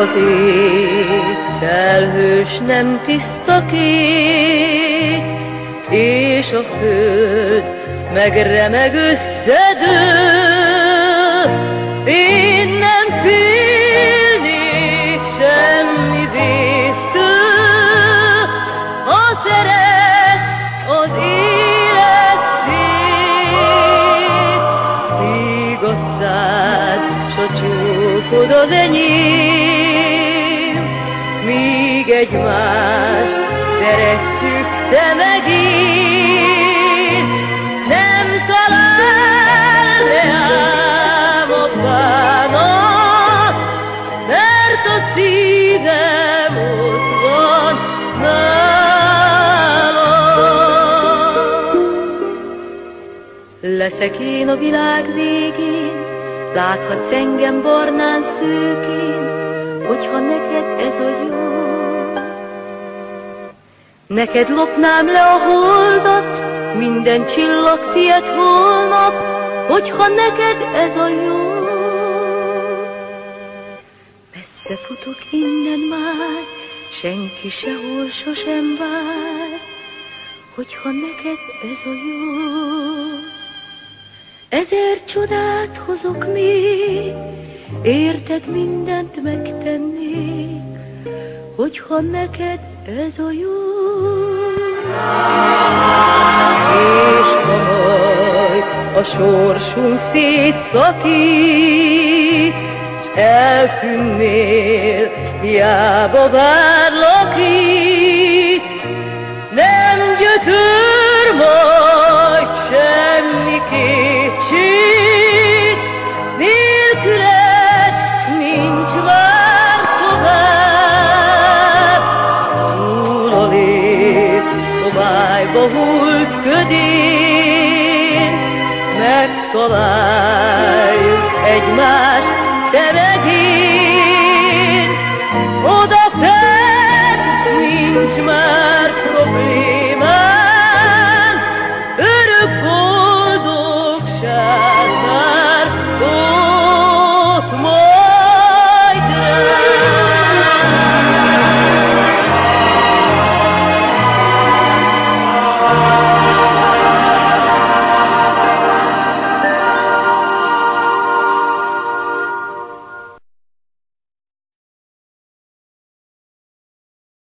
Az ég felhős, nem tiszta kék, és a föld megremeg összedől. Én nem félnék semmi vésztől, ha szeret az élet szép. Míg a szád, s a csókod az enyém, míg egymást szeretjük te meg én, nem talál reám a bánat, mert a szívem ott van nálad. Leszek én a világ végén, láthatsz engem barnán szőkén, hogyha neked ez a jó. Neked lopnám le a holdat, minden csillag tied holnap, hogyha neked ez a jó. Messze futok innen már, senki sehol sosem vár, hogyha neked ez a jó. Ezer csodát hozok még, érted, mindent megtennék, hogyha neked ez a jó. És ha majd a sorsunk szétszakít, s eltűnnél, hiába várlak itt, nem gyötör majd semmi kétség, nélküled nincs már tovább. Túl a lét továbbba hult ködén, megtalál